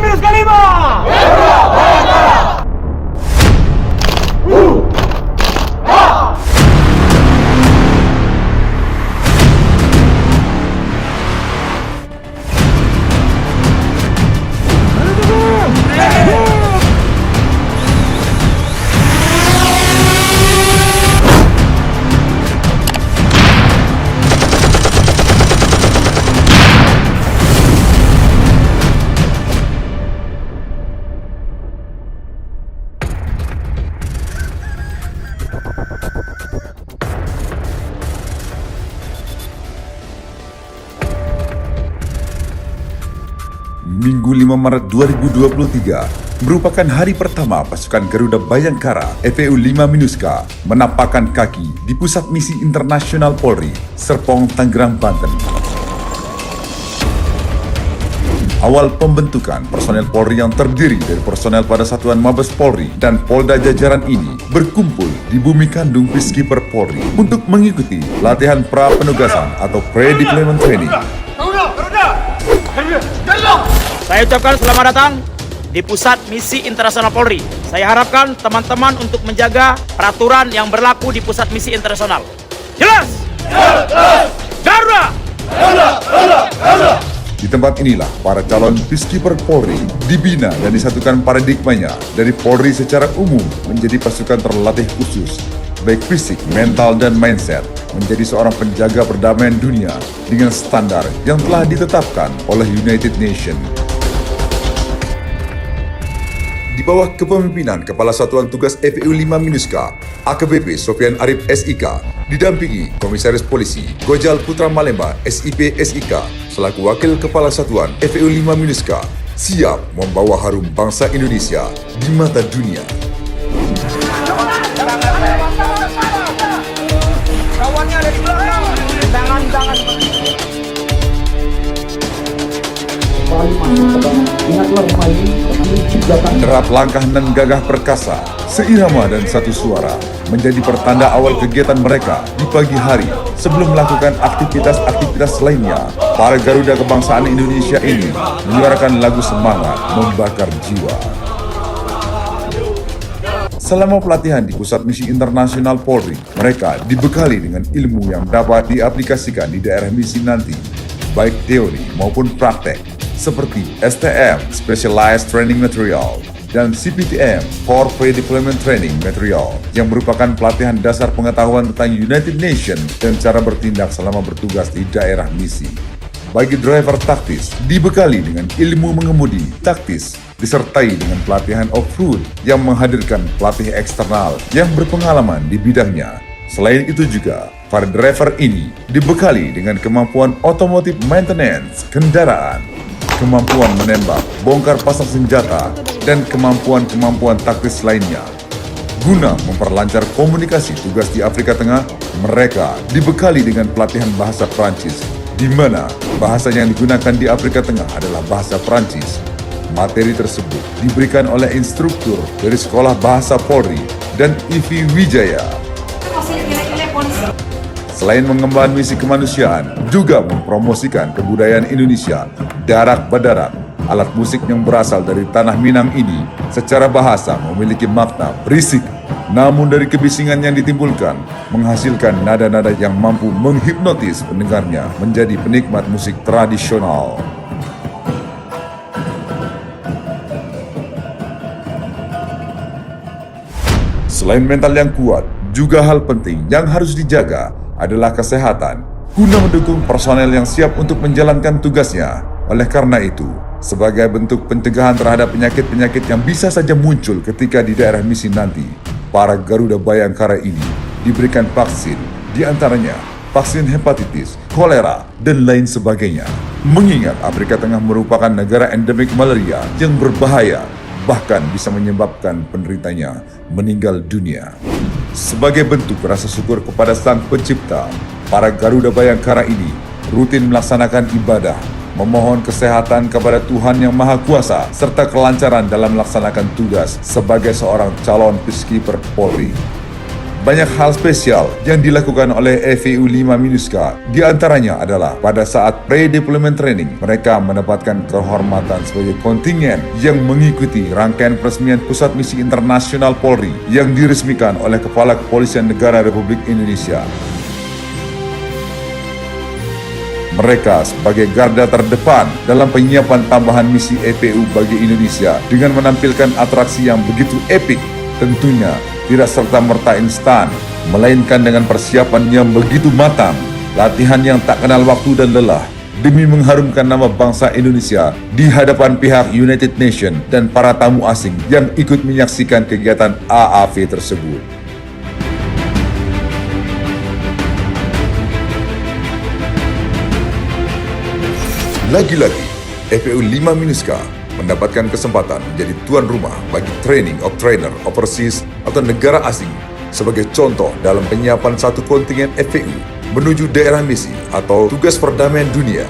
Minus kelima. Minggu 5 Maret 2023 merupakan hari pertama pasukan Garuda Bayangkara FEU 5 Minuska menapakkan kaki di Pusat Misi Internasional Polri, Serpong, Tangerang, Banten. Awal pembentukan personel Polri yang terdiri dari personel pada Satuan Mabes Polri dan Polda jajaran ini berkumpul di Bumi Kandung Peacekeeper Polri untuk mengikuti latihan pra-penugasan atau pre-deployment training. Saya ucapkan selamat datang di Pusat Misi Internasional Polri. Saya harapkan teman-teman untuk menjaga peraturan yang berlaku di Pusat Misi Internasional. Jelas? Jelas! Garuda! Di tempat inilah para calon Peacekeeper Polri dibina dan disatukan paradigmanya dari Polri secara umum menjadi pasukan terlatih khusus, baik fisik, mental, dan mindset, menjadi seorang penjaga perdamaian dunia dengan standar yang telah ditetapkan oleh United Nations. Di bawah kepemimpinan Kepala Satuan Tugas FEU 5 Minuska, AKBP Sofian Arif SIK, didampingi Komisaris Polisi Gojal Putra Malemba SIP SIK, selaku Wakil Kepala Satuan FEU 5 Minuska, siap membawa harum bangsa Indonesia di mata dunia. Kawannya ada di belakang. Tangan. Derap langkah dan gagah perkasa, seirama dan satu suara, menjadi pertanda awal kegiatan mereka di pagi hari sebelum melakukan aktivitas-aktivitas lainnya. Para Garuda kebangsaan Indonesia ini menyuarakan lagu semangat membakar jiwa. Selama pelatihan di Pusat Misi Internasional Polri, mereka dibekali dengan ilmu yang dapat diaplikasikan di daerah misi nanti, baik teori maupun praktek, seperti STM, Specialized Training Material, dan CPTM, Core Pre-Deployment Training Material, yang merupakan pelatihan dasar pengetahuan tentang United Nations dan cara bertindak selama bertugas di daerah misi. Bagi driver taktis, dibekali dengan ilmu mengemudi taktis, disertai dengan pelatihan off-road yang menghadirkan pelatih eksternal yang berpengalaman di bidangnya. Selain itu juga, para driver ini dibekali dengan kemampuan otomotif maintenance kendaraan, kemampuan menembak, bongkar pasang senjata, dan kemampuan-kemampuan taktis lainnya. Guna memperlancar komunikasi tugas di Afrika Tengah, mereka dibekali dengan pelatihan bahasa Prancis, di mana bahasa yang digunakan di Afrika Tengah adalah bahasa Prancis. Materi tersebut diberikan oleh instruktur dari Sekolah Bahasa Polri dan IVI Wijaya. Selain mengemban misi kemanusiaan, juga mempromosikan kebudayaan Indonesia darat badarat. Alat musik yang berasal dari tanah Minang ini secara bahasa memiliki makna berisik, namun dari kebisingan yang ditimbulkan menghasilkan nada-nada yang mampu menghipnotis pendengarnya menjadi penikmat musik tradisional. Selain mental yang kuat, juga hal penting yang harus dijaga adalah kesehatan, guna mendukung personel yang siap untuk menjalankan tugasnya. Oleh karena itu, sebagai bentuk pencegahan terhadap penyakit-penyakit yang bisa saja muncul ketika di daerah misi nanti, para Garuda Bayangkara ini diberikan vaksin, di antaranya vaksin hepatitis, kolera, dan lain sebagainya. Mengingat Afrika Tengah merupakan negara endemik malaria yang berbahaya, bahkan bisa menyebabkan penderitanya meninggal dunia. Sebagai bentuk rasa syukur kepada Sang Pencipta, para Garuda Bayangkara ini rutin melaksanakan ibadah, memohon kesehatan kepada Tuhan Yang Maha Kuasa, serta kelancaran dalam melaksanakan tugas sebagai seorang calon Peacekeeper Polri. banyak hal spesial yang dilakukan oleh FEU 5 MINUSCA. Di antaranya adalah pada saat pre-deployment training, mereka mendapatkan kehormatan sebagai kontingen yang mengikuti rangkaian peresmian Pusat Misi Internasional Polri yang diresmikan oleh Kepala Kepolisian Negara Republik Indonesia. Mereka sebagai garda terdepan dalam penyiapan tambahan misi EPU bagi Indonesia dengan menampilkan atraksi yang begitu epik, tentunya tidak serta-merta instan, melainkan dengan persiapan yang begitu matang, latihan yang tak kenal waktu dan lelah, demi mengharumkan nama bangsa Indonesia di hadapan pihak United Nations dan para tamu asing yang ikut menyaksikan kegiatan AAV tersebut. Lagi-lagi, FEU 5 MINUSCA mendapatkan kesempatan menjadi tuan rumah bagi Training of Trainer Overseas atau negara asing sebagai contoh dalam penyiapan satu kontingen FEU menuju daerah misi atau tugas perdamaian dunia.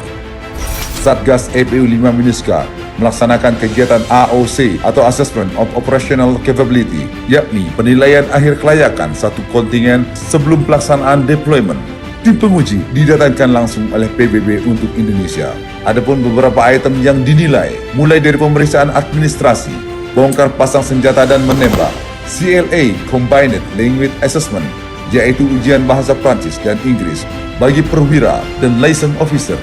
Satgas FEU 5 MINUSCA melaksanakan kegiatan AOC atau Assessment of Operational Capability, yakni penilaian akhir kelayakan satu kontingen sebelum pelaksanaan deployment. Tim penguji didatangkan langsung oleh PBB untuk Indonesia. Adapun beberapa item yang dinilai, mulai dari pemeriksaan administrasi, bongkar pasang senjata dan menembak, CLA Combined Language Assessment, yaitu ujian bahasa Prancis dan Inggris bagi perwira dan license officer,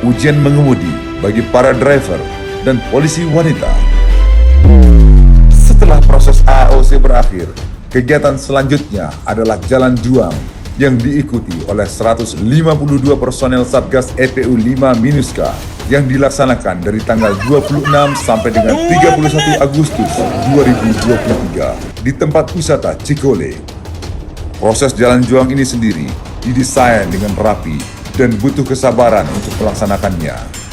ujian mengemudi bagi para driver dan polisi wanita. Setelah proses AOC berakhir, kegiatan selanjutnya adalah jalan juang yang diikuti oleh 152 personel Satgas FEU 5 MINUSCA yang dilaksanakan dari tanggal 26 sampai dengan 31 Agustus 2023 di tempat wisata Cikole. Proses jalan juang ini sendiri didesain dengan rapi dan butuh kesabaran untuk melaksanakannya.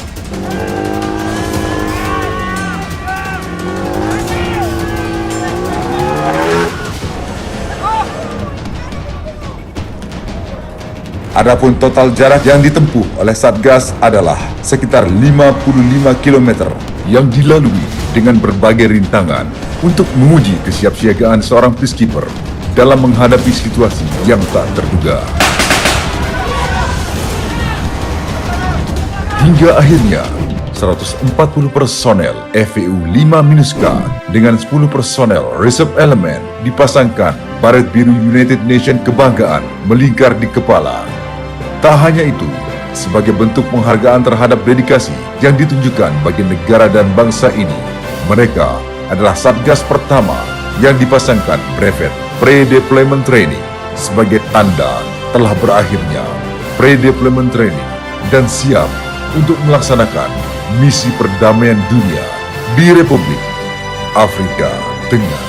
Adapun total jarak yang ditempuh oleh Satgas adalah sekitar 55 km yang dilalui dengan berbagai rintangan untuk menguji kesiapsiagaan seorang peacekeeper dalam menghadapi situasi yang tak terduga. Hingga akhirnya, 140 personel FEU 5 MINUSCA dengan 10 personel Reserve Element dipasangkan baret biru United Nations kebanggaan melingkar di kepala. Tak hanya itu, sebagai bentuk penghargaan terhadap dedikasi yang ditunjukkan bagi negara dan bangsa ini, mereka adalah Satgas pertama yang dipasangkan brevet Pre-Deployment Training sebagai tanda telah berakhirnya Pre-Deployment Training dan siap untuk melaksanakan misi perdamaian dunia di Republik Afrika Tengah.